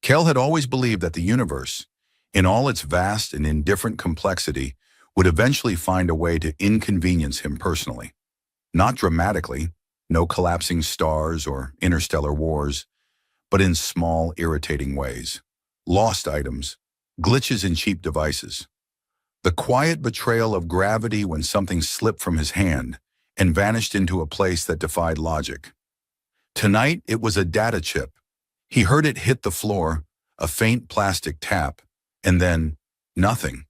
Kell had always believed that the universe, in all its vast and indifferent complexity, would eventually find a way to inconvenience him personally. Not dramatically, no collapsing stars or interstellar wars, but in small, irritating ways. Lost items, glitches in cheap devices. The quiet betrayal of gravity when something slipped from his hand and vanished into a place that defied logic. Tonight, it was a data chip. He heard it hit the floor, a faint plastic tap, and then nothing.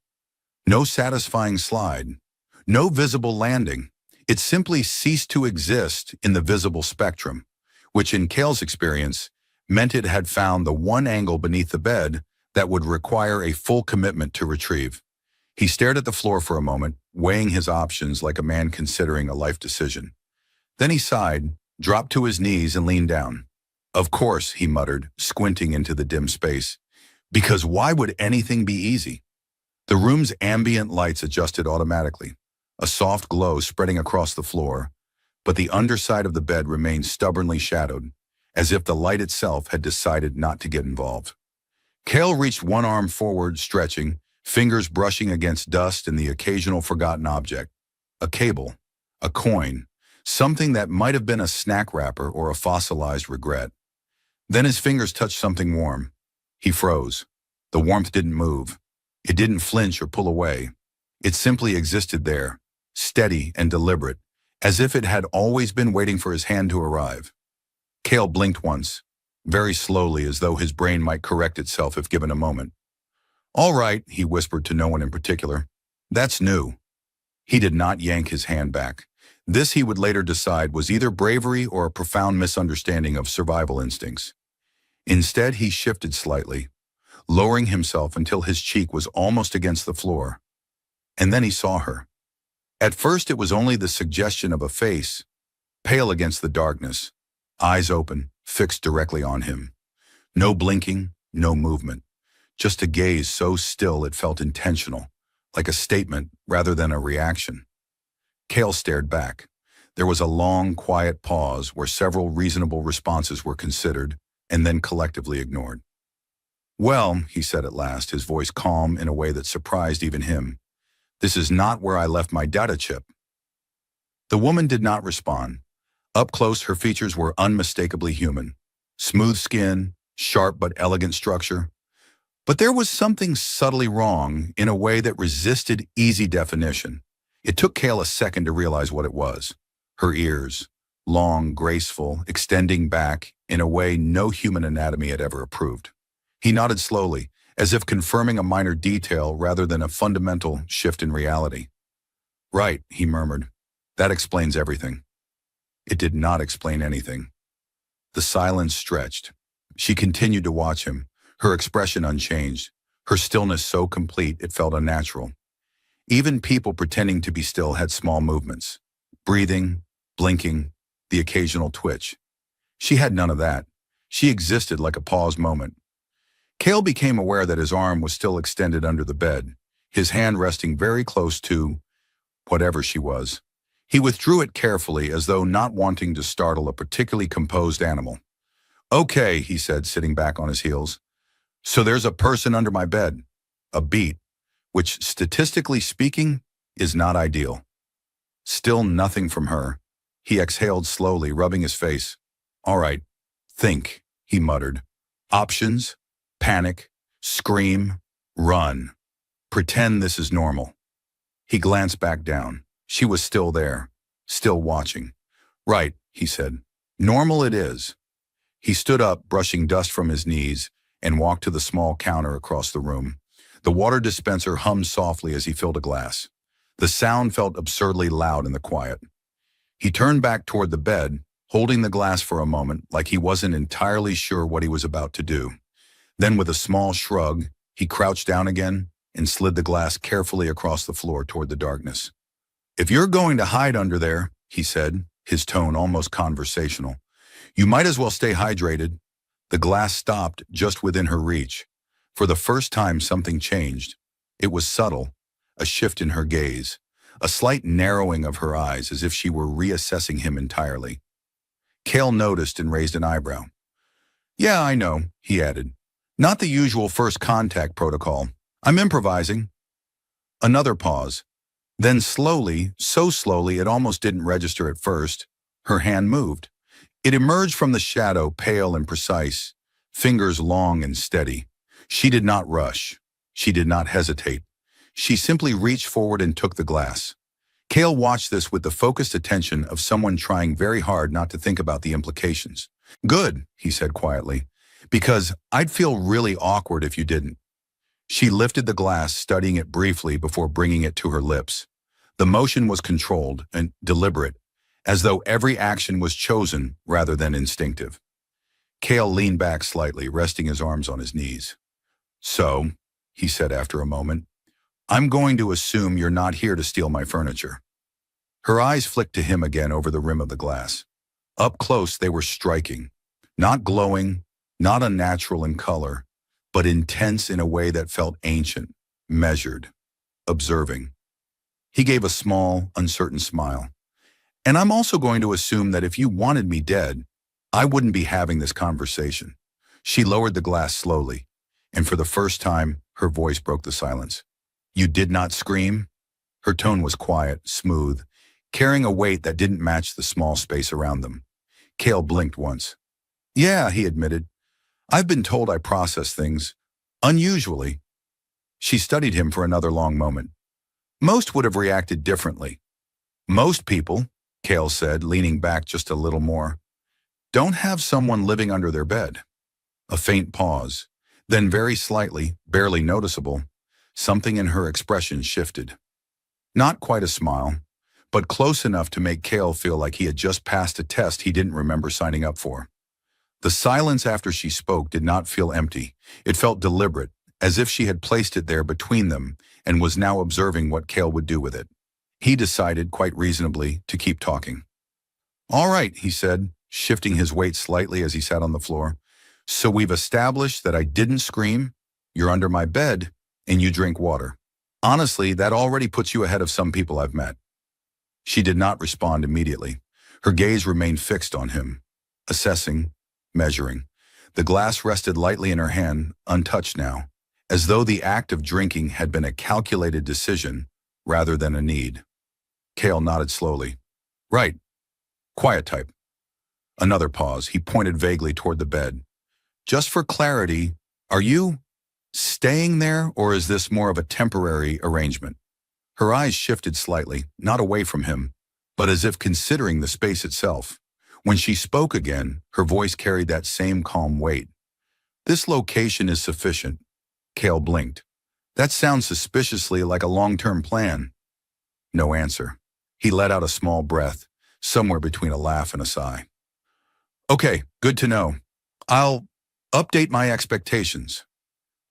No satisfying slide, no visible landing. It simply ceased to exist in the visible spectrum, which in Cale's experience meant it had found the one angle beneath the bed that would require a full commitment to retrieve. He stared at the floor for a moment, weighing his options like a man considering a life decision. Then he sighed, dropped to his knees and leaned down. "Of course," he muttered, squinting into the dim space. "Because why would anything be easy?" The room's ambient lights adjusted automatically, a soft glow spreading across the floor, but the underside of the bed remained stubbornly shadowed, as if the light itself had decided not to get involved. Cale reached one arm forward, stretching, fingers brushing against dust and the occasional forgotten object. A cable, a coin, something that might have been a snack wrapper or a fossilized regret. Then his fingers touched something warm. He froze. The warmth didn't move. It didn't flinch or pull away. It simply existed there, steady and deliberate, as if it had always been waiting for his hand to arrive. Cale blinked once, very slowly as though his brain might correct itself if given a moment. "All right," he whispered to no one in particular. "That's new." He did not yank his hand back. This, he would later decide, was either bravery or a profound misunderstanding of survival instincts. Instead, he shifted slightly, lowering himself until his cheek was almost against the floor. And then he saw her. At first, it was only the suggestion of a face, pale against the darkness, eyes open, fixed directly on him. No blinking, no movement. Just a gaze so still it felt intentional, like a statement rather than a reaction. Cale stared back. There was a long, quiet pause where several reasonable responses were considered and then collectively ignored. "Well," he said at last, his voice calm in a way that surprised even him, "this is not where I left my data chip." The woman did not respond. Up close, her features were unmistakably human. Smooth skin, sharp but elegant structure. But there was something subtly wrong in a way that resisted easy definition. It took Cale a second to realize what it was. Her ears, long, graceful, extending back in a way no human anatomy had ever approved. He nodded slowly, as if confirming a minor detail rather than a fundamental shift in reality. "Right," he murmured. "That explains everything." It did not explain anything. The silence stretched. She continued to watch him, her expression unchanged, her stillness so complete it felt unnatural. Even people pretending to be still had small movements, breathing, blinking, the occasional twitch. She had none of that. She existed like a paused moment. Cale became aware that his arm was still extended under the bed, his hand resting very close to whatever she was. He withdrew it carefully, as though not wanting to startle a particularly composed animal. "Okay," he said, sitting back on his heels. "So there's a person under my bed. A beat, which, statistically speaking, is not ideal." Still nothing from her. He exhaled slowly, rubbing his face. "All right, think," he muttered. "Options, panic, scream, run. Pretend this is normal." He glanced back down. She was still there, still watching. "Right," he said. "Normal it is." He stood up, brushing dust from his knees, and walked to the small counter across the room. The water dispenser hummed softly as he filled a glass. The sound felt absurdly loud in the quiet. He turned back toward the bed, holding the glass for a moment like he wasn't entirely sure what he was about to do. Then with a small shrug, he crouched down again and slid the glass carefully across the floor toward the darkness. "If you're going to hide under there," he said, his tone almost conversational, "you might as well stay hydrated." The glass stopped just within her reach. For the first time, something changed. It was subtle, a shift in her gaze, a slight narrowing of her eyes as if she were reassessing him entirely. Cale noticed and raised an eyebrow. "Yeah, I know," he added. Not the usual first contact protocol. I'm improvising. Another pause. Then slowly, so slowly it almost didn't register at first, her hand moved. It emerged from the shadow, pale and precise, fingers long and steady. She did not rush. She did not hesitate. She simply reached forward and took the glass. Cale watched this with the focused attention of someone trying very hard not to think about the implications. Good, he said quietly, because I'd feel really awkward if you didn't. She lifted the glass, studying it briefly before bringing it to her lips. The motion was controlled and deliberate, as though every action was chosen rather than instinctive. Cale leaned back slightly, resting his arms on his knees. So, he said after a moment, I'm going to assume you're not here to steal my furniture. Her eyes flicked to him again over the rim of the glass. Up close, they were striking. Not glowing, not unnatural in color, but intense in a way that felt ancient, measured, observing. He gave a small, uncertain smile. And I'm also going to assume that if you wanted me dead, I wouldn't be having this conversation. She lowered the glass slowly, and for the first time, her voice broke the silence. You did not scream? Her tone was quiet, smooth, carrying a weight that didn't match the small space around them. Cale blinked once. Yeah, he admitted. I've been told I process things unusually. She studied him for another long moment. Most would have reacted differently. Most people, Cale said, leaning back just a little more, don't have someone living under their bed. A faint pause. Then very slightly, barely noticeable, something in her expression shifted. Not quite a smile, but close enough to make Cale feel like he had just passed a test he didn't remember signing up for. The silence after she spoke did not feel empty. It felt deliberate, as if she had placed it there between them and was now observing what Cale would do with it. He decided, quite reasonably, to keep talking. All right, he said, shifting his weight slightly as he sat on the floor. So we've established that I didn't scream, you're under my bed, and you drink water. Honestly, that already puts you ahead of some people I've met. She did not respond immediately. Her gaze remained fixed on him, assessing, measuring. The glass rested lightly in her hand, untouched now, as though the act of drinking had been a calculated decision rather than a need. Cale nodded slowly. Right. Quiet type. Another pause. He pointed vaguely toward the bed. Just for clarity, are you staying there, or is this more of a temporary arrangement? Her eyes shifted slightly, not away from him, but as if considering the space itself. When she spoke again, her voice carried that same calm weight. This location is sufficient. Cale blinked. That sounds suspiciously like a long-term plan. No answer. He let out a small breath, somewhere between a laugh and a sigh. Okay, good to know. I'll update my expectations.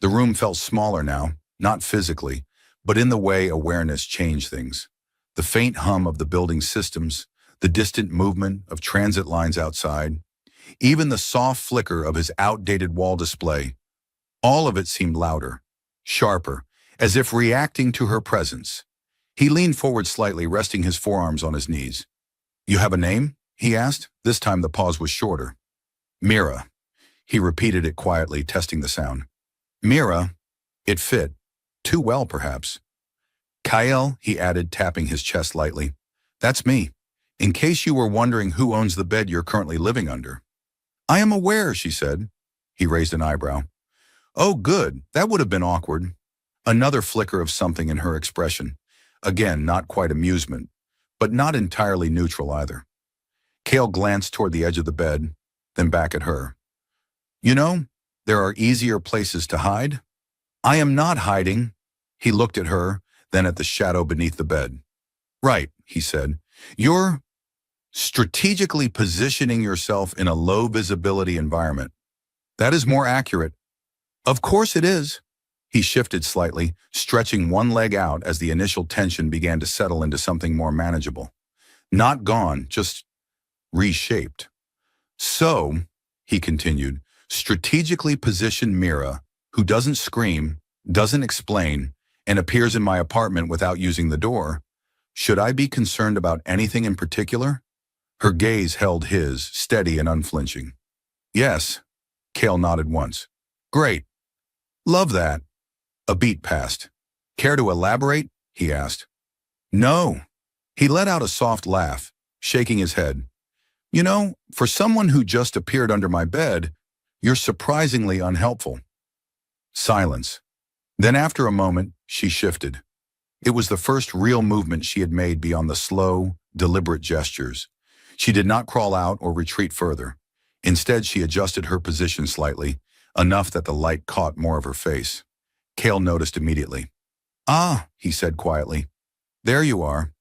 The room felt smaller now, not physically, but in the way awareness changed things. The faint hum of the building's systems, the distant movement of transit lines outside, even the soft flicker of his outdated wall display, all of it seemed louder, sharper, as if reacting to her presence. He leaned forward slightly, resting his forearms on his knees. You have a name? He asked. This time the pause was shorter. Mira. He repeated it quietly, testing the sound. Mira. It fit. Too well, perhaps. Kyle, he added, tapping his chest lightly. That's me. In case you were wondering who owns the bed you're currently living under. I am aware, she said. He raised an eyebrow. Oh, good. That would have been awkward. Another flicker of something in her expression. Again, not quite amusement, but not entirely neutral either. Cale glanced toward the edge of the bed, then back at her. You know, there are easier places to hide. I am not hiding. He looked at her, then at the shadow beneath the bed. Right, he said. You're strategically positioning yourself in a low-visibility environment. That is more accurate. Of course it is. He shifted slightly, stretching one leg out as the initial tension began to settle into something more manageable. Not gone, just reshaped. So, he continued, strategically position Mira, who doesn't scream, doesn't explain, and appears in my apartment without using the door. Should I be concerned about anything in particular? Her gaze held his, steady and unflinching. Yes. Cale nodded once. Great. Love that. A beat passed. Care to elaborate? He asked. No. He let out a soft laugh, shaking his head. You know, for someone who just appeared under my bed, you're surprisingly unhelpful. Silence. Then after a moment, she shifted. It was the first real movement she had made beyond the slow, deliberate gestures. She did not crawl out or retreat further. Instead, she adjusted her position slightly, enough that the light caught more of her face. Cale noticed immediately. Ah, he said quietly. There you are.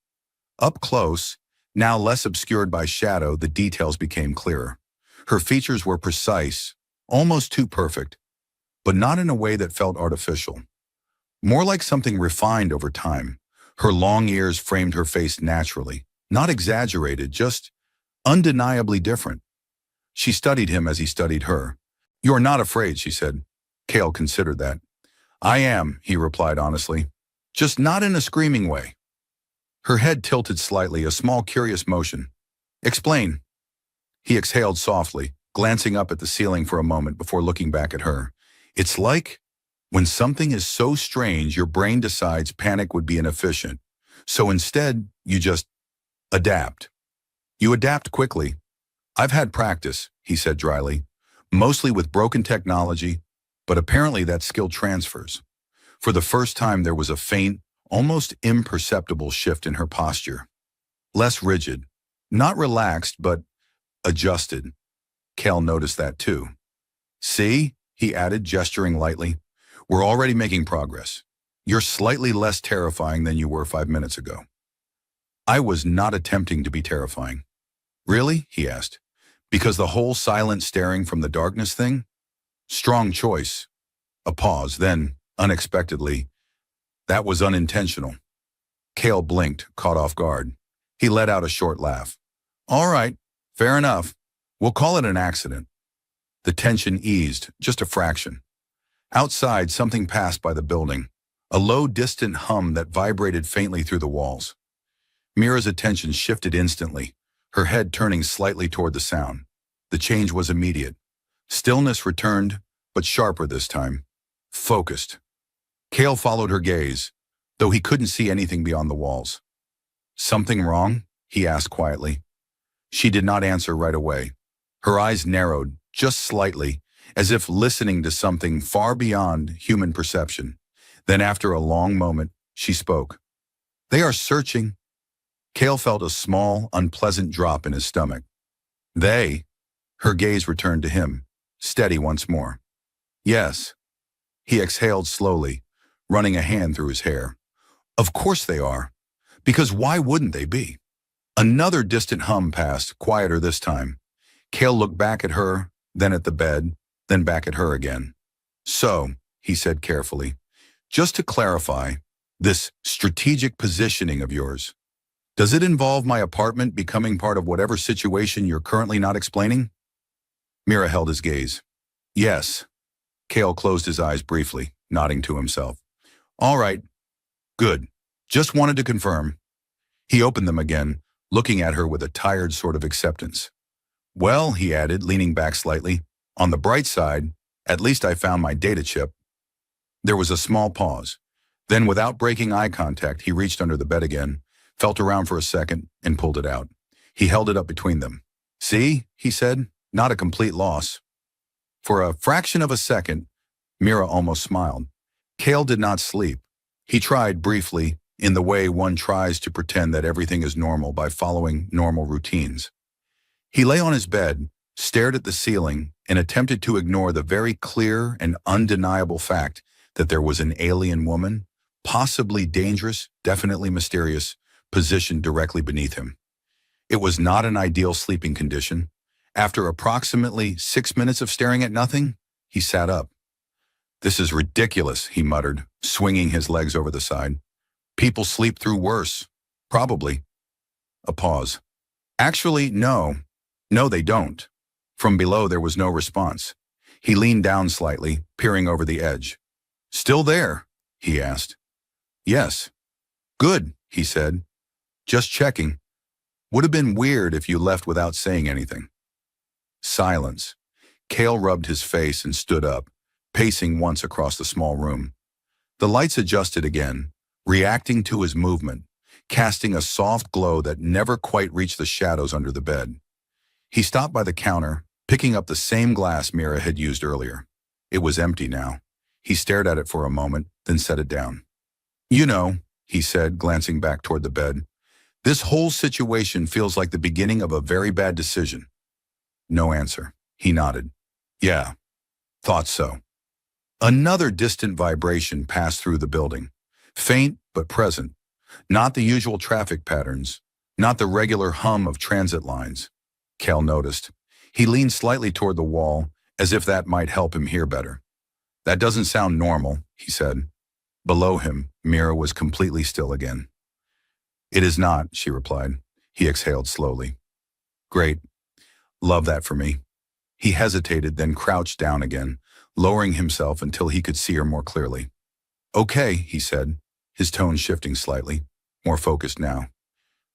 Up close, now less obscured by shadow, the details became clearer. Her features were precise, almost too perfect, but not in a way that felt artificial. More like something refined over time. Her long ears framed her face naturally, not exaggerated, just undeniably different. She studied him as he studied her. "You are not afraid," she said. Cale considered that. "I am," he replied honestly. "Just not in a screaming way." Her head tilted slightly, a small curious motion. "Explain." He exhaled softly, glancing up at the ceiling for a moment before looking back at her. "It's like when something is so strange your brain decides panic would be inefficient. So instead, you just adapt. You adapt quickly. I've had practice," he said dryly, "mostly with broken technology, but apparently that skill transfers." For the first time there was a faint, almost imperceptible shift in her posture. Less rigid. Not relaxed, but adjusted. Cale noticed that too. "See?" he added, gesturing lightly. "We're already making progress. You're slightly less terrifying than you were 5 minutes ago." I was not attempting to be terrifying. "Really?" he asked. "Because the whole silent staring from the darkness thing?" Strong choice. A pause, then, unexpectedly, "That was unintentional." Cale blinked, caught off guard. He let out a short laugh. "All right, fair enough. We'll call it an accident." The tension eased, just a fraction. Outside, something passed by the building, a low, distant hum that vibrated faintly through the walls. Mira's attention shifted instantly, her head turning slightly toward the sound. The change was immediate. Stillness returned, but sharper this time. Focused. Cale followed her gaze, though he couldn't see anything beyond the walls. "Something wrong?" he asked quietly. She did not answer right away. Her eyes narrowed, just slightly, as if listening to something far beyond human perception. Then after a long moment, she spoke. "They are searching." Cale felt a small, unpleasant drop in his stomach. "They?" Her gaze returned to him, steady once more. "Yes." He exhaled slowly, running a hand through his hair. "Of course they are. Because why wouldn't they be?" Another distant hum passed, quieter this time. Cale looked back at her, then at the bed, then back at her again. "So," he said carefully, "just to clarify, this strategic positioning of yours, does it involve my apartment becoming part of whatever situation you're currently not explaining?" Mira held his gaze. "Yes." Cale closed his eyes briefly, nodding to himself. "All right. Good. Just wanted to confirm." He opened them again, looking at her with a tired sort of acceptance. "Well," he added, leaning back slightly, "on the bright side, at least I found my data chip." There was a small pause. Then, without breaking eye contact, he reached under the bed again, felt around for a second, and pulled it out. He held it up between them. "See?" he said. "Not a complete loss." For a fraction of a second, Mira almost smiled. Cale did not sleep. He tried briefly, in the way one tries to pretend that everything is normal by following normal routines. He lay on his bed, stared at the ceiling, and attempted to ignore the very clear and undeniable fact that there was an alien woman, possibly dangerous, definitely mysterious, positioned directly beneath him. It was not an ideal sleeping condition. After approximately 6 minutes of staring at nothing, he sat up. "This is ridiculous," he muttered, swinging his legs over the side. "People sleep through worse. Probably." A pause. "Actually, no. No, they don't." From below there was no response. He leaned down slightly, peering over the edge. "Still there?" he asked. "Yes." "Good," he said. "Just checking. Would have been weird if you left without saying anything." Silence. Cale rubbed his face and stood up, pacing once across the small room. The lights adjusted again, reacting to his movement, casting a soft glow that never quite reached the shadows under the bed. He stopped by the counter, picking up the same glass Mira had used earlier. It was empty now. He stared at it for a moment, then set it down. "You know," he said, glancing back toward the bed, "this whole situation feels like the beginning of a very bad decision." No answer. He nodded. "Yeah, thought so." Another distant vibration passed through the building. Faint but present. Not the usual traffic patterns. Not the regular hum of transit lines. Cal noticed. He leaned slightly toward the wall, as if that might help him hear better. "That doesn't sound normal," he said. Below him, Mira was completely still again. "It is not," she replied. He exhaled slowly. "Great. Love that for me." He hesitated, then crouched down again, lowering himself until he could see her more clearly. "Okay," he said, his tone shifting slightly, more focused now.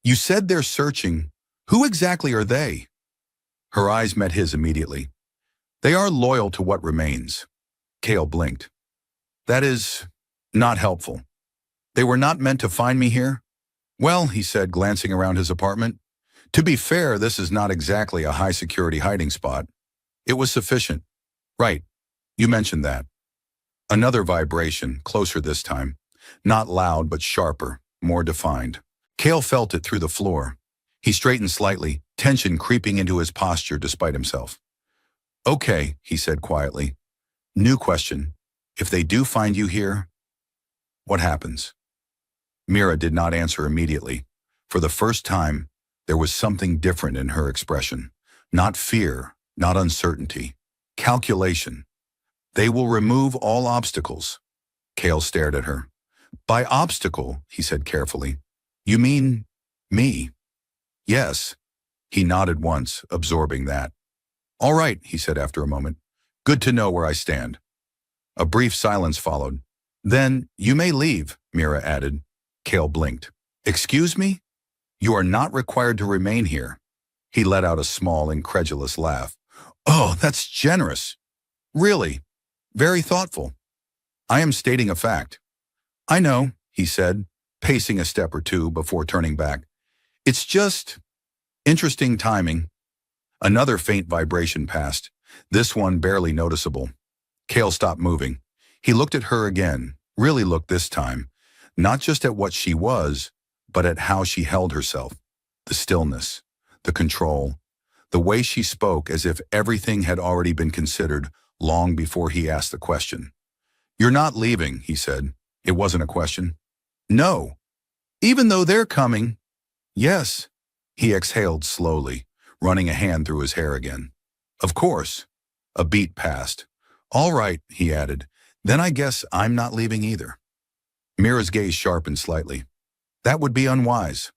"You said they're searching. Who exactly are they?" Her eyes met his immediately. "They are loyal to what remains." Cale blinked. "That is not helpful. They were not meant to find me here?" "Well," he said, glancing around his apartment, "to be fair, this is not exactly a high-security hiding spot. It was sufficient." "Right. You mentioned that." Another vibration, closer this time. Not loud, but sharper, more defined. Cale felt it through the floor. He straightened slightly, tension creeping into his posture despite himself. "Okay," he said quietly. "New question. If they do find you here, what happens?" Mira did not answer immediately. For the first time, there was something different in her expression. Not fear, not uncertainty. Calculation. "They will remove all obstacles." Cale stared at her. "By obstacle," he said carefully, "you mean me?" "Yes." He nodded once, absorbing that. "All right," he said after a moment. "Good to know where I stand." A brief silence followed. "Then you may leave," Mira added. Cale blinked. "Excuse me? You are not required to remain here." He let out a small, incredulous laugh. "Oh, that's generous. Really. Very thoughtful. I am stating a fact." "I know," he said, pacing a step or two before turning back. "It's just interesting timing." Another faint vibration passed, this one barely noticeable. Cale stopped moving. He looked at her again, really looked this time, not just at what she was, but at how she held herself. The stillness, the control, the way she spoke as if everything had already been considered long before he asked the question. "You're not leaving," he said. It wasn't a question. "No. Even though they're coming." "Yes." He exhaled slowly, running a hand through his hair again. "Of course." A beat passed. "All right," he added. "Then I guess I'm not leaving either." Mira's gaze sharpened slightly. "That would be unwise."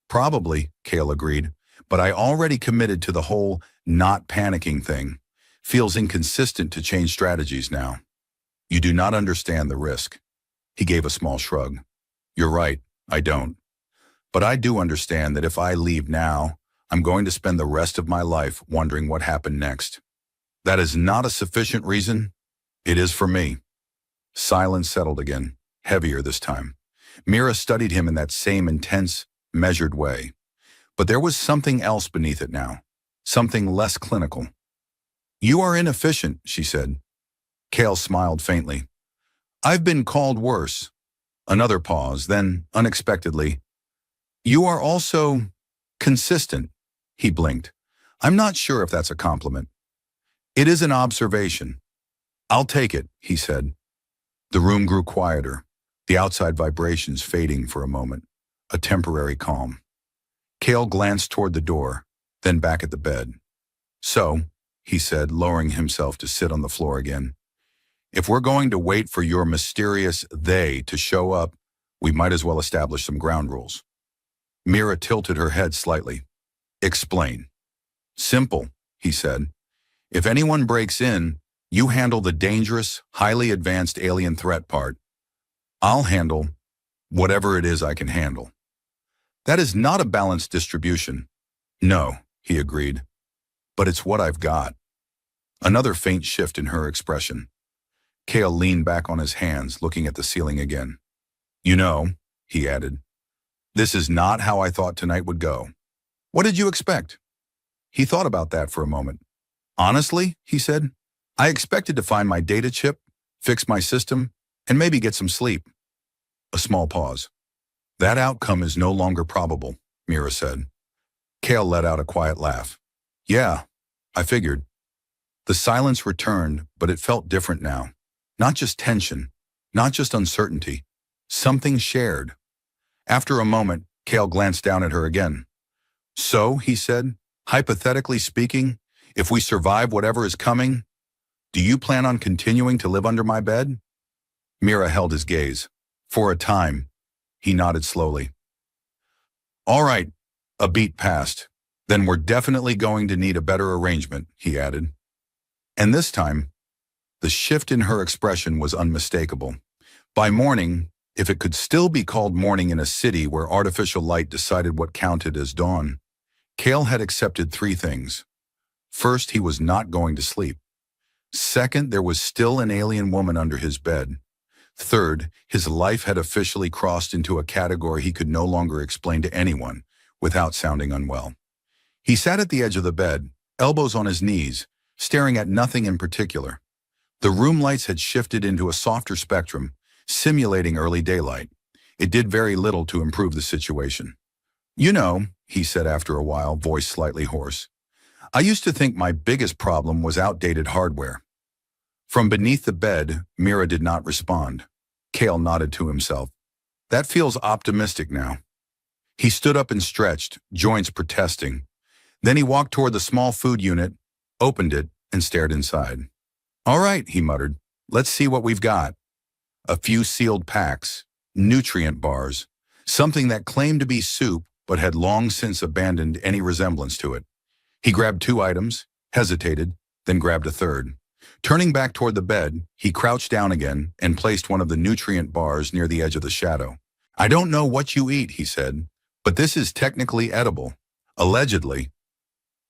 "Probably," Cale agreed, "but I already committed to the whole not panicking thing. Feels inconsistent to change strategies now." "You do not understand the risk." He gave a small shrug. "You're right, I don't. But I do understand that if I leave now, I'm going to spend the rest of my life wondering what happened next. That is not a sufficient reason. It is for me." Silence settled again, heavier this time. Mira studied him in that same intense, measured way. But there was something else beneath it now, something less clinical. "You are inefficient," she said. Cale smiled faintly. "I've been called worse." Another pause, then, unexpectedly, "You are also consistent." He blinked. "I'm not sure if that's a compliment." "It is an observation." "I'll take it," he said. The room grew quieter, the outside vibrations fading for a moment, a temporary calm. Cale glanced toward the door, then back at the bed. "So," he said, lowering himself to sit on the floor again, "if we're going to wait for your mysterious they to show up, we might as well establish some ground rules." Mira tilted her head slightly. "Explain." "Simple," he said. "If anyone breaks in, you handle the dangerous, highly advanced alien threat part. I'll handle whatever it is I can handle." "That is not a balanced distribution." "No," he agreed. "But it's what I've got." Another faint shift in her expression. Kale leaned back on his hands, looking at the ceiling again. You know, he added, this is not how I thought tonight would go. What did you expect? He thought about that for a moment. Honestly, he said, I expected to find my data chip, fix my system, and maybe get some sleep. A small pause. That outcome is no longer probable, Mira said. Kale let out a quiet laugh. Yeah, I figured. The silence returned, but it felt different now. Not just tension, not just uncertainty, something shared. After a moment, Kale glanced down at her again. So, he said, hypothetically speaking, if we survive whatever is coming, do you plan on continuing to live under my bed? Mira held his gaze. For a time, he nodded slowly. All right, a beat passed. Then we're definitely going to need a better arrangement, he added. And this time, the shift in her expression was unmistakable. By morning, if it could still be called morning in a city where artificial light decided what counted as dawn, Kale had accepted three things. First, he was not going to sleep. Second, there was still an alien woman under his bed. Third, his life had officially crossed into a category he could no longer explain to anyone without sounding unwell. He sat at the edge of the bed, elbows on his knees, staring at nothing in particular. The room lights had shifted into a softer spectrum, simulating early daylight. It did very little to improve the situation. You know, he said after a while, voice slightly hoarse, I used to think my biggest problem was outdated hardware. From beneath the bed, Mira did not respond. Kale nodded to himself. That feels optimistic now. He stood up and stretched, joints protesting. Then he walked toward the small food unit, opened it, and stared inside. All right, he muttered. Let's see what we've got. A few sealed packs, nutrient bars, something that claimed to be soup but had long since abandoned any resemblance to it. He grabbed two items, hesitated, then grabbed a third. Turning back toward the bed, he crouched down again and placed one of the nutrient bars near the edge of the shadow. I don't know what you eat, he said, but this is technically edible. Allegedly.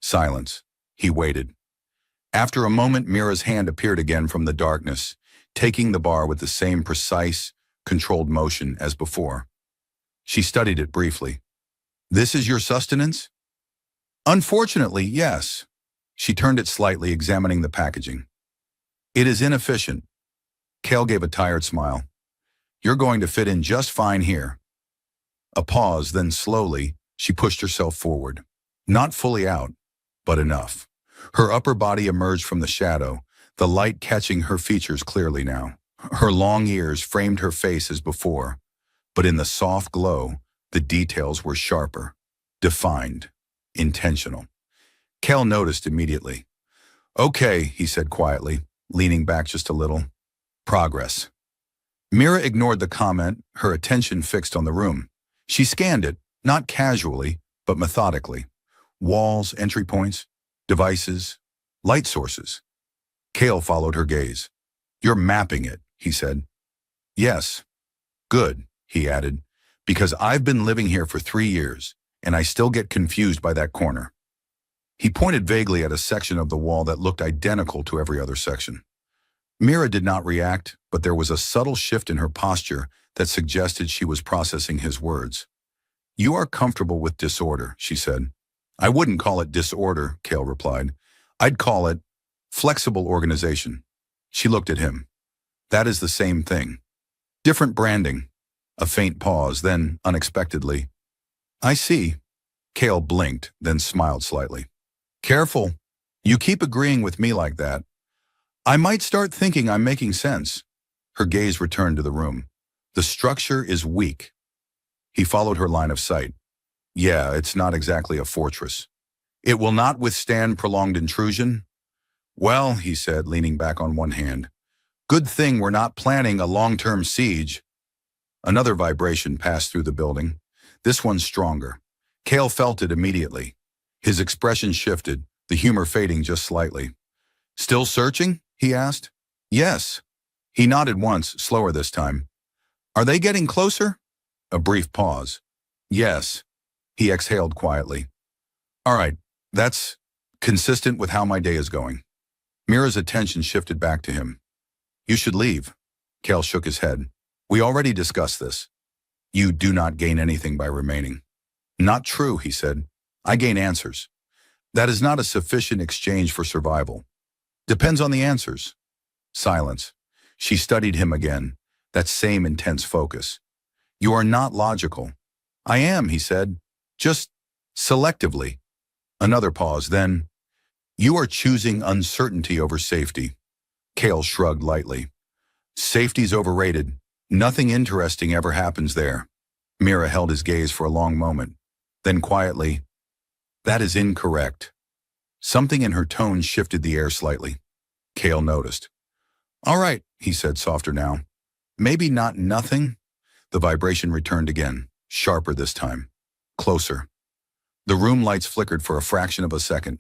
Silence. He waited. After a moment, Mira's hand appeared again from the darkness, taking the bar with the same precise, controlled motion as before. She studied it briefly. This is your sustenance? Unfortunately, yes. She turned it slightly, examining the packaging. It is inefficient. Kale gave a tired smile. You're going to fit in just fine here. A pause, then slowly, she pushed herself forward. Not fully out, but enough. Her upper body emerged from the shadow, the light catching her features clearly now. Her long ears framed her face as before, but in the soft glow, the details were sharper, defined, intentional. Kale noticed immediately. Okay, he said quietly, leaning back just a little. Progress. Mira ignored the comment, her attention fixed on the room. She scanned it, not casually, but methodically. Walls, entry points, devices, light sources. Kale followed her gaze. You're mapping it, he said. Yes. Good, he added, because I've been living here for 3 years, and I still get confused by that corner. He pointed vaguely at a section of the wall that looked identical to every other section. Mira did not react, but there was a subtle shift in her posture that suggested she was processing his words. You are comfortable with disorder, she said. I wouldn't call it disorder, Kale replied. I'd call it flexible organization. She looked at him. That is the same thing. Different branding. A faint pause, then, unexpectedly. I see. Kale blinked, then smiled slightly. Careful. You keep agreeing with me like that. I might start thinking I'm making sense. Her gaze returned to the room. The structure is weak. He followed her line of sight. Yeah, it's not exactly a fortress. It will not withstand prolonged intrusion. Well, he said, leaning back on one hand. Good thing we're not planning a long-term siege. Another vibration passed through the building. This one stronger. Kale felt it immediately. His expression shifted, the humor fading just slightly. Still searching? He asked. Yes. He nodded once, slower this time. Are they getting closer? A brief pause. Yes. He exhaled quietly. All right, that's consistent with how my day is going. Mira's attention shifted back to him. You should leave. Kale shook his head. We already discussed this. You do not gain anything by remaining. Not true, he said. I gain answers. That is not a sufficient exchange for survival. Depends on the answers. Silence. She studied him again, that same intense focus. You are not logical. I am, he said. Just selectively. Another pause, then. You are choosing uncertainty over safety. Kale shrugged lightly. Safety's overrated. Nothing interesting ever happens there. Mira held his gaze for a long moment. Then quietly, that is incorrect. Something in her tone shifted the air slightly. Kale noticed. All right, he said softer now. Maybe not nothing. The vibration returned again, sharper this time. Closer. The room lights flickered for a fraction of a second.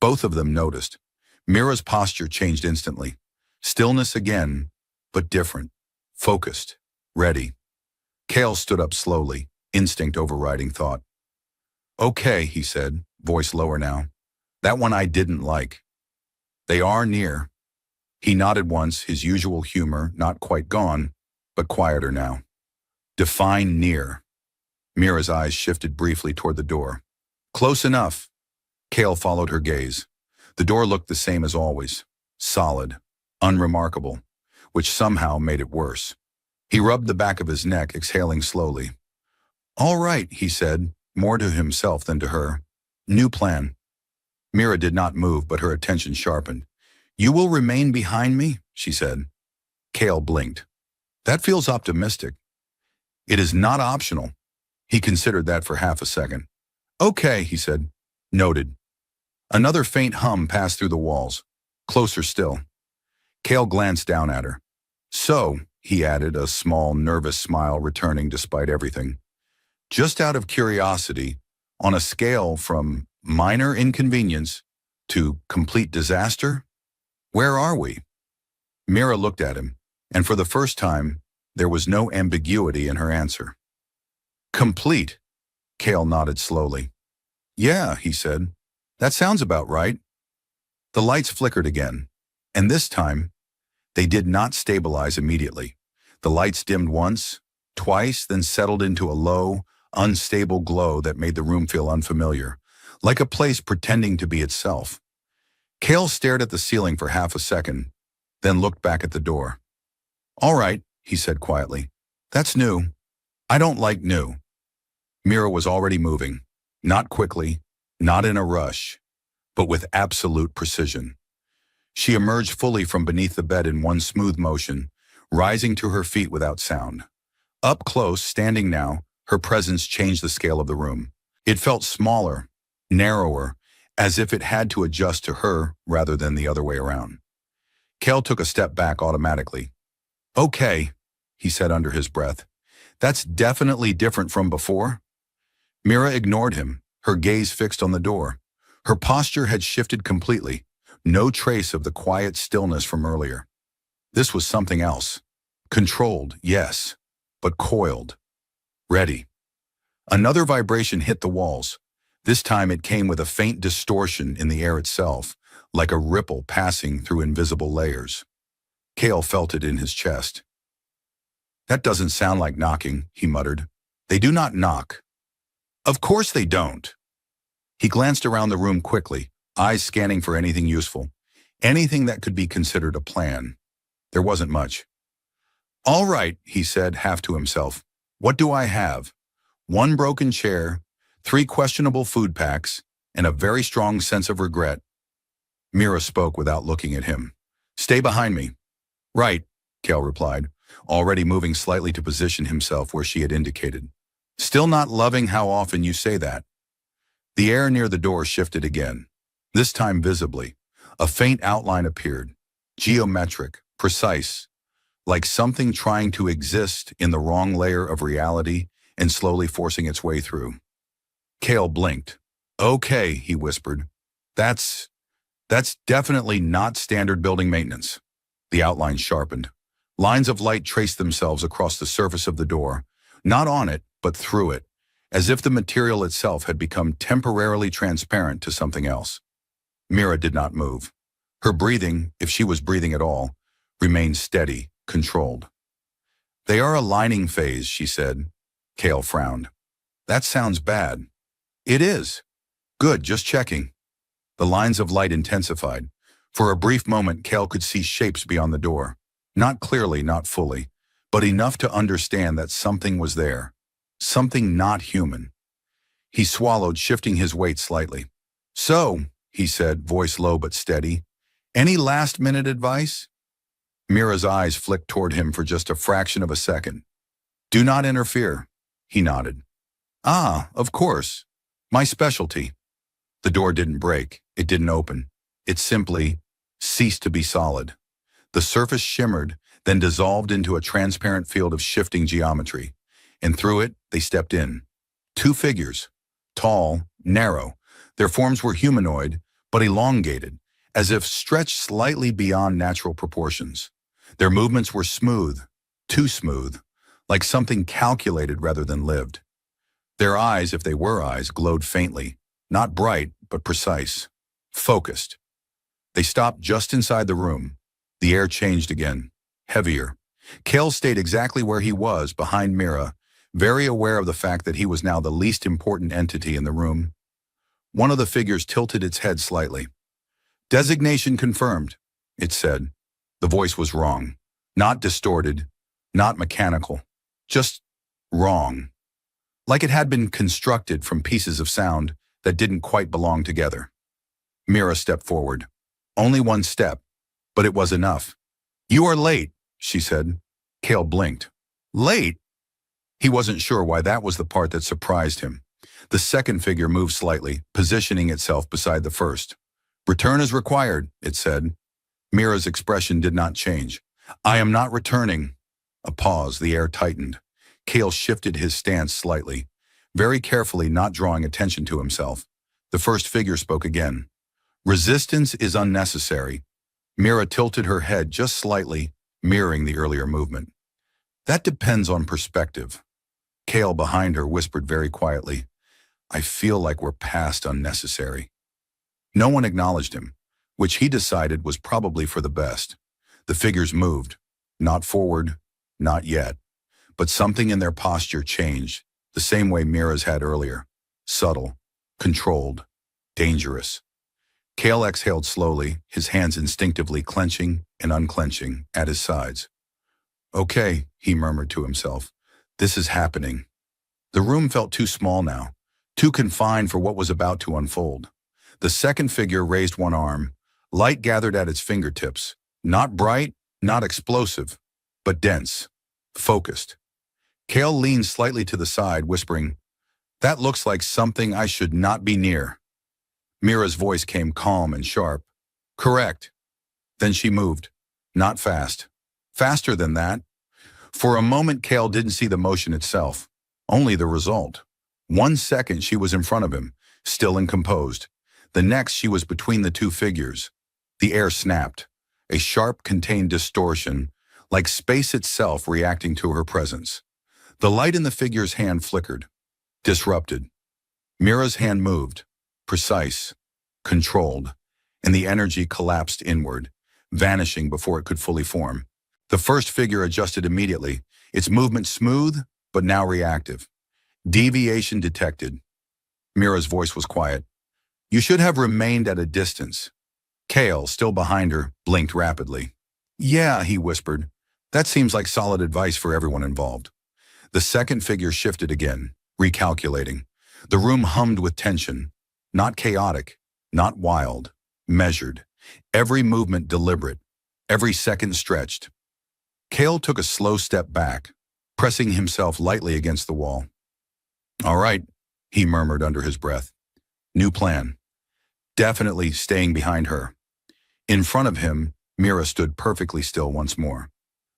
Both of them noticed. Mira's posture changed instantly. Stillness again, but different. Focused. Ready. Kale stood up slowly, instinct overriding thought. Okay, he said, voice lower now. That one I didn't like. They are near. He nodded once, his usual humor not quite gone, but quieter now. Define near. Mira's eyes shifted briefly toward the door. Close enough. Kale followed her gaze. The door looked the same as always. Solid. Unremarkable. Which somehow made it worse. He rubbed the back of his neck, exhaling slowly. All right, he said, more to himself than to her. New plan. Mira did not move, but her attention sharpened. You will remain behind me, she said. Kale blinked. That feels optimistic. It is not optional. He considered that for half a second. Okay, he said. Noted. Another faint hum passed through the walls. Closer still. Kale glanced down at her. So, he added, a small, nervous smile returning despite everything. Just out of curiosity, on a scale from minor inconvenience to complete disaster, where are we? Mira looked at him, and for the first time, there was no ambiguity in her answer. Complete, Kale nodded slowly. Yeah, he said. That sounds about right. The lights flickered again, and this time, they did not stabilize immediately. The lights dimmed once, twice, then settled into a low, unstable glow that made the room feel unfamiliar, like a place pretending to be itself. Kale stared at the ceiling for half a second, then looked back at the door. All right, he said quietly. That's new. I don't like new. Mira was already moving, not quickly, not in a rush, but with absolute precision. She emerged fully from beneath the bed in one smooth motion, rising to her feet without sound. Up close, standing now, her presence changed the scale of the room. It felt smaller, narrower, as if it had to adjust to her rather than the other way around. Kale took a step back automatically. Okay, he said under his breath. That's definitely different from before. Mira ignored him, her gaze fixed on the door. Her posture had shifted completely, no trace of the quiet stillness from earlier. This was something else. Controlled, yes, but coiled. Ready. Another vibration hit the walls. This time it came with a faint distortion in the air itself, like a ripple passing through invisible layers. Kale felt it in his chest. That doesn't sound like knocking, he muttered. They do not knock. Of course they don't. He glanced around the room quickly, eyes scanning for anything useful, anything that could be considered a plan. There wasn't much. All right, he said, half to himself. What do I have? One broken chair, 3 questionable food packs, and a very strong sense of regret. Mira spoke without looking at him. Stay behind me. Right, Kale replied, already moving slightly to position himself where she had indicated. Still not loving how often you say that. The air near the door shifted again, this time visibly. A faint outline appeared, geometric, precise, like something trying to exist in the wrong layer of reality and slowly forcing its way through. Kale blinked. Okay, he whispered. That's definitely not standard building maintenance. The outline sharpened. Lines of light traced themselves across the surface of the door, not on it, but through it, as if the material itself had become temporarily transparent to something else. Mira did not move. Her breathing, if she was breathing at all, Remain steady, controlled. They are aligning phase, she said. Kale frowned. That sounds bad. It is. Good, just checking. The lines of light intensified. For a brief moment, Kale could see shapes beyond the door. Not clearly, not fully, but enough to understand that something was there. Something not human. He swallowed, shifting his weight slightly. So, he said, voice low but steady, any last-minute advice? Mira's eyes flicked toward him for just a fraction of a second. Do not interfere, he nodded. Ah, of course. My specialty. The door didn't break. It didn't open. It simply ceased to be solid. The surface shimmered, then dissolved into a transparent field of shifting geometry. And through it, they stepped in. Two figures. Tall, narrow. Their forms were humanoid, but elongated, as if stretched slightly beyond natural proportions. Their movements were smooth, too smooth, like something calculated rather than lived. Their eyes, if they were eyes, glowed faintly, not bright, but precise, focused. They stopped just inside the room. The air changed again, heavier. Kale stayed exactly where he was, behind Mira, very aware of the fact that he was now the least important entity in the room. One of the figures tilted its head slightly. Designation confirmed, it said. The voice was wrong. Not distorted, not mechanical. Just wrong. Like it had been constructed from pieces of sound that didn't quite belong together. Mira stepped forward. Only one step, but it was enough. You are late, she said. Kale blinked. Late? He wasn't sure why that was the part that surprised him. The second figure moved slightly, positioning itself beside the first. Return is required, it said. Mira's expression did not change. I am not returning. A pause, the air tightened. Kale shifted his stance slightly, very carefully not drawing attention to himself. The first figure spoke again. Resistance is unnecessary. Mira tilted her head just slightly, mirroring the earlier movement. That depends on perspective. Kale behind her whispered very quietly, I feel like we're past unnecessary. No one acknowledged him, which he decided was probably for the best. The figures moved, not forward, not yet, but something in their posture changed, the same way Mira's had earlier. Subtle, controlled, dangerous. Kale exhaled slowly, his hands instinctively clenching and unclenching at his sides. Okay, he murmured to himself. This is happening. The room felt too small now, too confined for what was about to unfold. The second figure raised one arm. Light gathered at its fingertips. Not bright, not explosive, but dense, focused. Kale leaned slightly to the side, whispering, That looks like something I should not be near. Mira's voice came calm and sharp. Correct. Then she moved. Not fast. Faster than that. For a moment, Kale didn't see the motion itself, only the result. 1 second she was in front of him, still and composed. The next she was between the two figures. The air snapped, a sharp, contained distortion, like space itself reacting to her presence. The light in the figure's hand flickered, disrupted. Mira's hand moved, precise, controlled, and the energy collapsed inward, vanishing before it could fully form. The first figure adjusted immediately, its movement smooth, but now reactive. Deviation detected. Mira's voice was quiet. You should have remained at a distance. Kale, still behind her, blinked rapidly. Yeah, he whispered. That seems like solid advice for everyone involved. The second figure shifted again, recalculating. The room hummed with tension. Not chaotic, not wild, measured. Every movement deliberate, every second stretched. Kale took a slow step back, pressing himself lightly against the wall. All right, he murmured under his breath. New plan. Definitely staying behind her. In front of him, Mira stood perfectly still once more.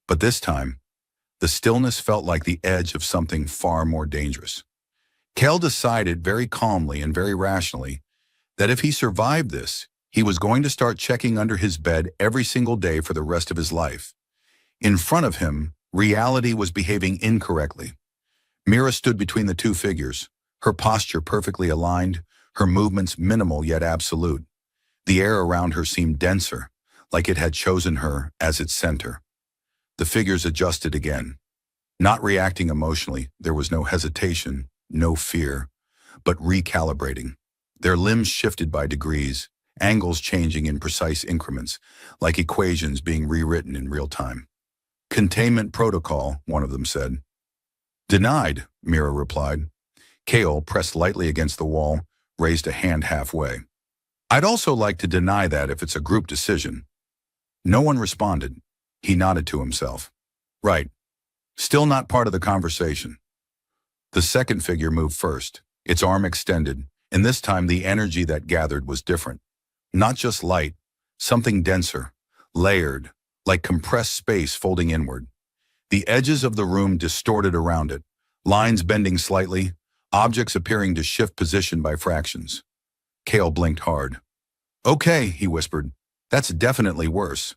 But this time, the stillness felt like the edge of something far more dangerous. Kale decided very calmly and very rationally that if he survived this, he was going to start checking under his bed every single day for the rest of his life. In front of him, reality was behaving incorrectly. Mira stood between the two figures, her posture perfectly aligned, her movements minimal yet absolute. The air around her seemed denser, like it had chosen her as its center. The figures adjusted again. Not reacting emotionally, there was no hesitation, no fear, but recalibrating. Their limbs shifted by degrees, angles changing in precise increments, like equations being rewritten in real time. Containment protocol, one of them said. Denied, Mira replied. Kale, pressed lightly against the wall, raised a hand halfway. I'd also like to deny that if it's a group decision. No one responded. He nodded to himself. Right. Still not part of the conversation. The second figure moved first, its arm extended, and this time the energy that gathered was different. Not just light, something denser, layered, like compressed space folding inward. The edges of the room distorted around it, lines bending slightly, objects appearing to shift position by fractions. Kale blinked hard. Okay, he whispered. That's definitely worse.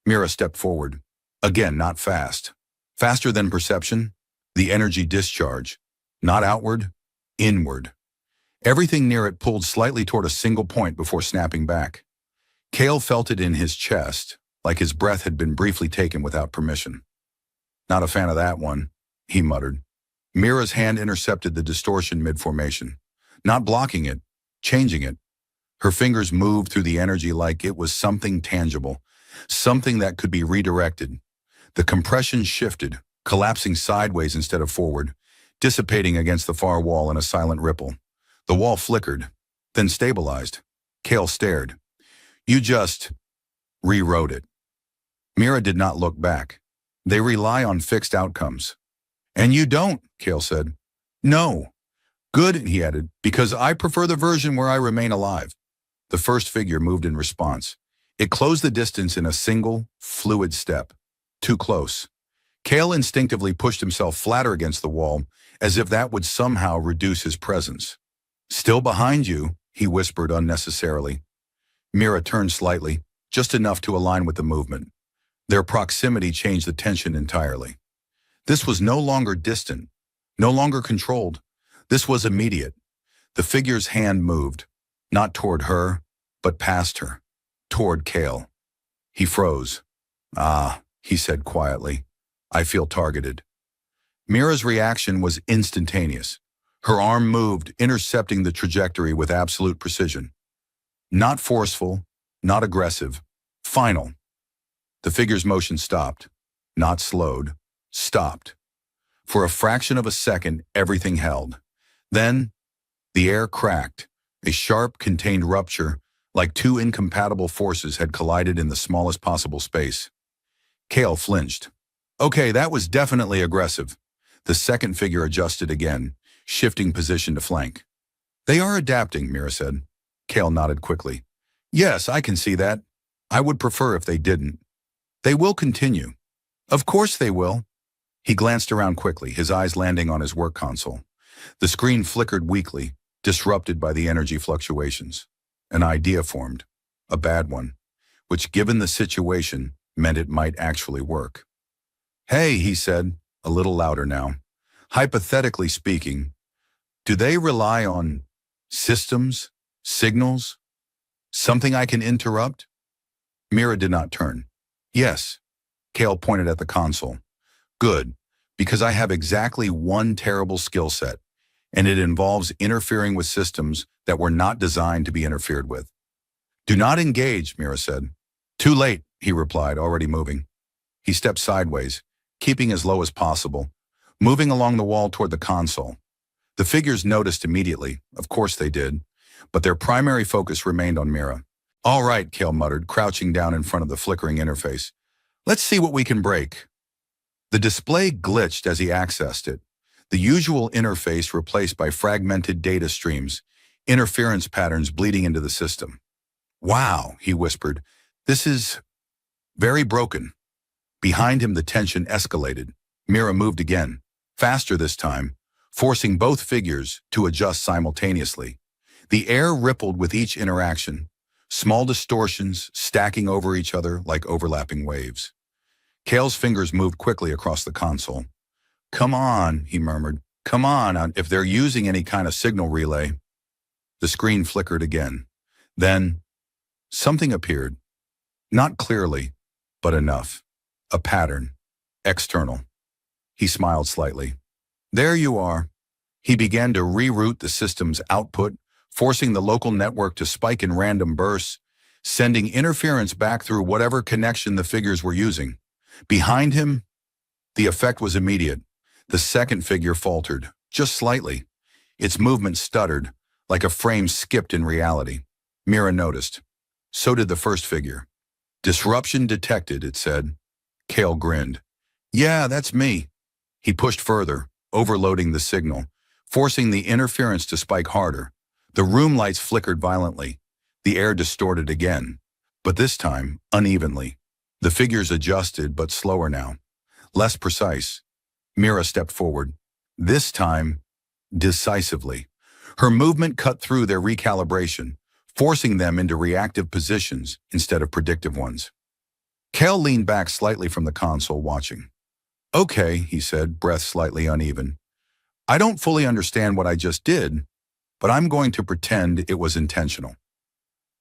Mira stepped forward. Again, not fast. Faster than perception, the energy discharge. Not outward, inward. Everything near it pulled slightly toward a single point before snapping back. Kale felt it in his chest, like his breath had been briefly taken without permission. Not a fan of that one, he muttered. Mira's hand intercepted the distortion mid-formation, not blocking it, changing it. Her fingers moved through the energy like it was something tangible, something that could be redirected. The compression shifted, collapsing sideways instead of forward, dissipating against the far wall in a silent ripple. The wall flickered, then stabilized. Kale stared. You just rewrote it. Mira did not look back. They rely on fixed outcomes. And you don't, Kale said. No. Good, he added, because I prefer the version where I remain alive. The first figure moved in response. It closed the distance in a single, fluid step. Too close. Kale instinctively pushed himself flatter against the wall, as if that would somehow reduce his presence. Still behind you, he whispered unnecessarily. Mira turned slightly, just enough to align with the movement. Their proximity changed the tension entirely. This was no longer distant, no longer controlled. This was immediate. The figure's hand moved, not toward her, but past her, toward Kale. He froze. Ah, he said quietly. I feel targeted. Mira's reaction was instantaneous. Her arm moved, intercepting the trajectory with absolute precision. Not forceful, not aggressive, final. The figure's motion stopped, not slowed, stopped. For a fraction of a second, everything held. Then, the air cracked, a sharp, contained rupture, like two incompatible forces had collided in the smallest possible space. Kale flinched. Okay, that was definitely aggressive. The second figure adjusted again, shifting position to flank. They are adapting, Mira said. Kale nodded quickly. Yes, I can see that. I would prefer if they didn't. They will continue. Of course they will. He glanced around quickly, his eyes landing on his work console. The screen flickered weakly, disrupted by the energy fluctuations. An idea formed, a bad one, which given the situation meant it might actually work. Hey, he said, a little louder now. Hypothetically speaking, do they rely on systems, signals, something I can interrupt? Mira did not turn. Yes. Kale pointed at the console. Good, because I have exactly one terrible skill set, and it involves interfering with systems that were not designed to be interfered with. Do not engage, Mira said. Too late, he replied, already moving. He stepped sideways, keeping as low as possible, moving along the wall toward the console. The figures noticed immediately, of course they did, but their primary focus remained on Mira. All right, Kale muttered, crouching down in front of the flickering interface. Let's see what we can break. The display glitched as he accessed it, the usual interface replaced by fragmented data streams, interference patterns bleeding into the system. Wow, he whispered, this is very broken. Behind him, the tension escalated. Mira moved again, faster this time, forcing both figures to adjust simultaneously. The air rippled with each interaction, small distortions stacking over each other like overlapping waves. Kale's fingers moved quickly across the console. Come on, he murmured. Come on, if they're using any kind of signal relay. The screen flickered again. Then, something appeared. Not clearly, but enough. A pattern. External. He smiled slightly. There you are. He began to reroute the system's output, forcing the local network to spike in random bursts, sending interference back through whatever connection the figures were using. Behind him, the effect was immediate. The second figure faltered, just slightly. Its movement stuttered, like a frame skipped in reality. Mira noticed. So did the first figure. Disruption detected, it said. Kale grinned. Yeah, that's me. He pushed further, overloading the signal, forcing the interference to spike harder. The room lights flickered violently. The air distorted again, but this time unevenly. The figures adjusted, but slower now. Less precise. Mira stepped forward. This time, decisively. Her movement cut through their recalibration, forcing them into reactive positions instead of predictive ones. Kel leaned back slightly from the console, watching. Okay, he said, breath slightly uneven. I don't fully understand what I just did, but I'm going to pretend it was intentional.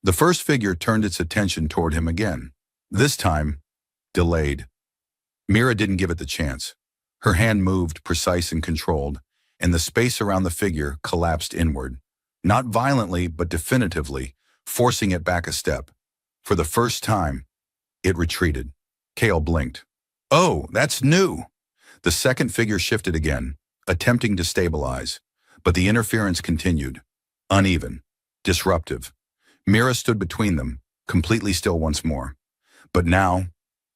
The first figure turned its attention toward him again. This time, delayed. Mira didn't give it the chance. Her hand moved, precise and controlled, and the space around the figure collapsed inward. Not violently, but definitively, forcing it back a step. For the first time, it retreated. Kale blinked. Oh, that's new! The second figure shifted again, attempting to stabilize, but the interference continued. Uneven. Disruptive. Mira stood between them, completely still once more. But now,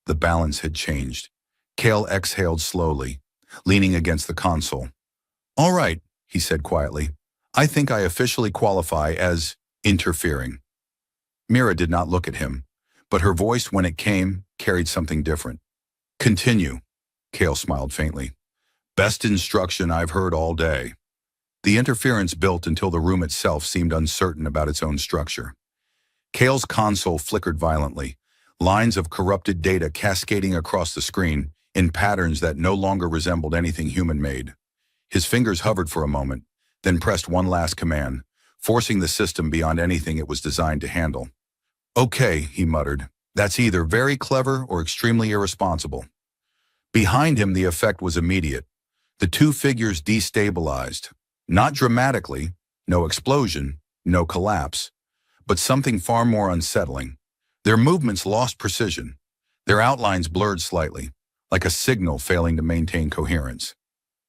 the balance had changed. Kale exhaled slowly, leaning against the console. All right, he said quietly. I think I officially qualify as interfering. Mira did not look at him, but her voice, when it came, carried something different. Continue, Kale smiled faintly. Best instruction I've heard all day. The interference built until the room itself seemed uncertain about its own structure. Kale's console flickered violently, lines of corrupted data cascading across the screen in patterns that no longer resembled anything human-made. His fingers hovered for a moment, then pressed one last command, forcing the system beyond anything it was designed to handle. Okay, he muttered. That's either very clever or extremely irresponsible. Behind him, the effect was immediate. The two figures destabilized. Not dramatically, no explosion, no collapse, but something far more unsettling. Their movements lost precision. Their outlines blurred slightly, like a signal failing to maintain coherence.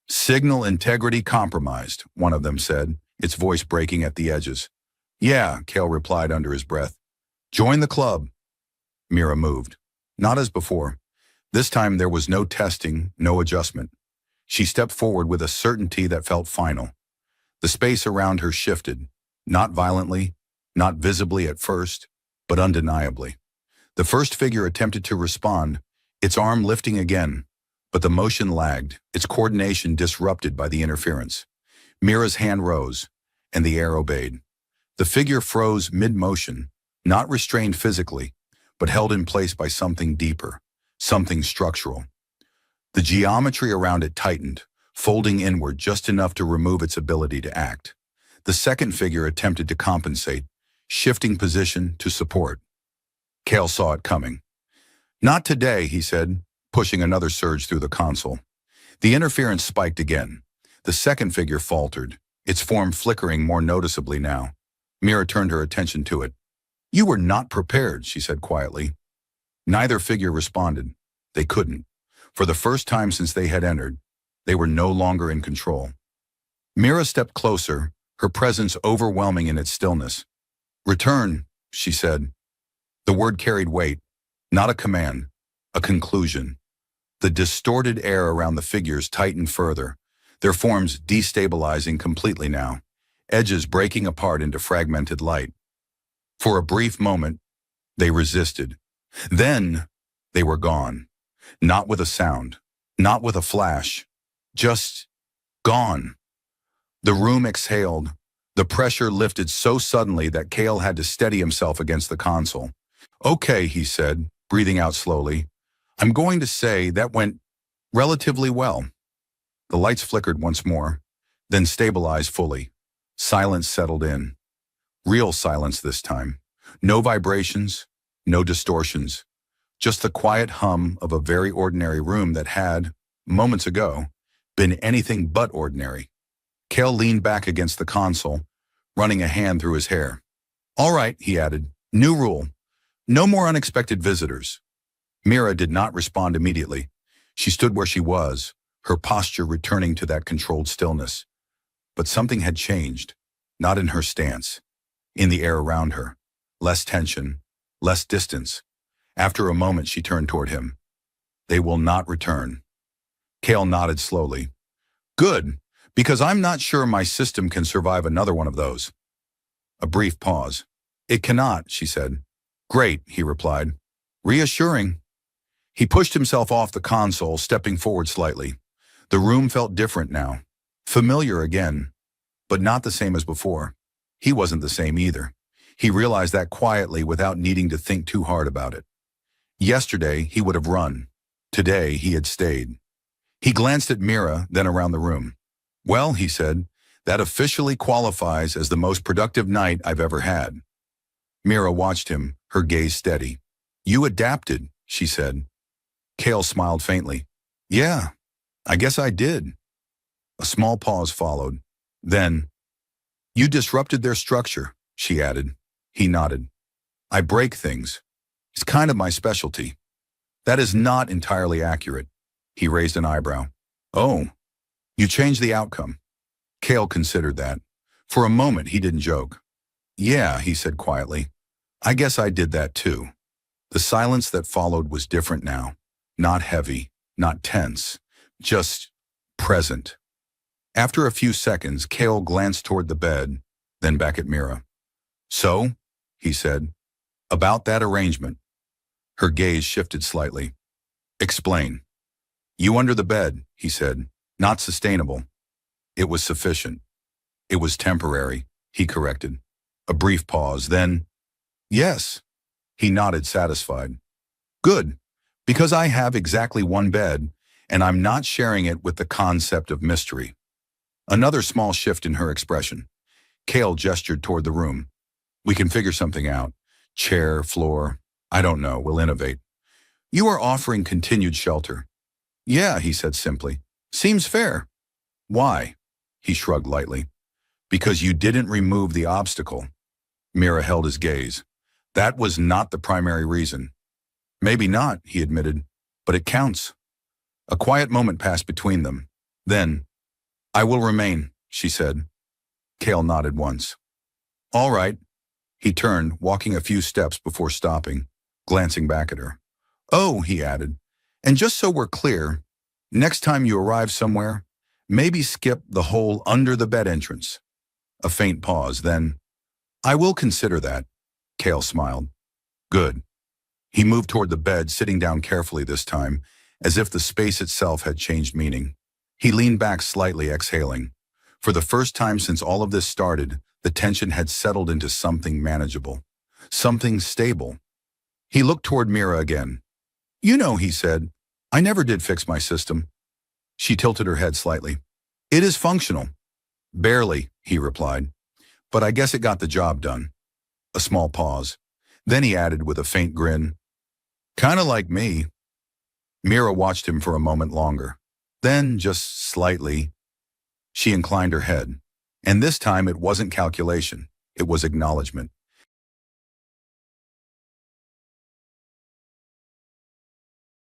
Signal integrity compromised, one of them said, its voice breaking at the edges. Yeah, Kale replied under his breath. Join the club. Mira moved. Not as before. This time there was no testing, no adjustment. She stepped forward with a certainty that felt final. The space around her shifted, not violently, not visibly at first, but undeniably. The first figure attempted to respond, its arm lifting again, but the motion lagged, its coordination disrupted by the interference. Mira's hand rose, and the air obeyed. The figure froze mid-motion, not restrained physically, but held in place by something deeper, something structural. The geometry around it tightened, folding inward just enough to remove its ability to act. The second figure attempted to compensate, shifting position to support. Kale saw it coming. Not today, he said, pushing another surge through the console. The interference spiked again. The second figure faltered, its form flickering more noticeably now. Mira turned her attention to it. You were not prepared, she said quietly. Neither figure responded. They couldn't. For the first time since they had entered, they were no longer in control. Mira stepped closer, her presence overwhelming in its stillness. Return, she said. The word carried weight, not a command, a conclusion. The distorted air around the figures tightened further, their forms destabilizing completely now, edges breaking apart into fragmented light. For a brief moment, they resisted. Then, they were gone. Not with a sound, not with a flash, just gone. The room exhaled. The pressure lifted so suddenly that Kale had to steady himself against the console. Okay, he said, breathing out slowly. I'm going to say that went relatively well. The lights flickered once more, then stabilized fully. Silence settled in. Real silence this time. No vibrations, No distortions. Just the quiet hum of a very ordinary room that had, moments ago, been anything but ordinary. Cale leaned back against the console, running a hand through his hair. All right, he added. New rule. No more unexpected visitors. Mira did not respond immediately. She stood where she was, her posture returning to that controlled stillness. But something had changed, not in her stance, in the air around her. Less tension, less distance. After a moment, she turned toward him. They will not return. Cale nodded slowly. Good, because I'm not sure my system can survive another one of those. A brief pause. It cannot, she said. Great, he replied. Reassuring. He pushed himself off the console, stepping forward slightly. The room felt different now. Familiar again, but not the same as before. He wasn't the same either. He realized that quietly without needing to think too hard about it. Yesterday, he would have run. Today, he had stayed. He glanced at Mira, then around the room. Well, he said, that officially qualifies as the most productive night I've ever had. Mira watched him, her gaze steady. You adapted, she said. Cale smiled faintly. Yeah, I guess I did. A small pause followed. Then, you disrupted their structure, she added. He nodded. I break things. It's kind of my specialty. That is not entirely accurate. He raised an eyebrow. Oh, you changed the outcome. Cale considered that. For a moment, he didn't joke. Yeah, he said quietly. I guess I did that too. The silence that followed was different now. Not heavy, not tense, just present. After a few seconds, Cale glanced toward the bed, then back at Mira. So, he said, about that arrangement. Her gaze shifted slightly. Explain. You under the bed, he said. Not sustainable. It was sufficient. It was temporary, he corrected. A brief pause, then, yes. He nodded, satisfied. Good, because I have exactly one bed, and I'm not sharing it with the concept of mystery. Another small shift in her expression. Cale gestured toward the room. We can figure something out. Chair, floor, I don't know, we'll innovate. You are offering continued shelter. Yeah, he said simply. Seems fair. Why? He shrugged lightly. Because you didn't remove the obstacle. Mira held his gaze. That was not the primary reason. Maybe not, he admitted, but it counts. A quiet moment passed between them. Then, I will remain, she said. Cale nodded once. All right. He turned, walking a few steps before stopping, glancing back at her. Oh, he added, and just so we're clear, next time you arrive somewhere, maybe skip the whole under-the-bed entrance. A faint pause, then, I will consider that. Cale smiled. Good. He moved toward the bed, sitting down carefully this time, as if the space itself had changed meaning. He leaned back slightly, exhaling. For the first time since all of this started, the tension had settled into something manageable, something stable. He looked toward Mira again. You know, he said, I never did fix my system. She tilted her head slightly. It is functional. Barely, he replied. But I guess it got the job done. A small pause. Then he added with a faint grin, Kinda like me. Mira watched him for a moment longer. Then, just slightly, she inclined her head. And this time it wasn't calculation. It was acknowledgement.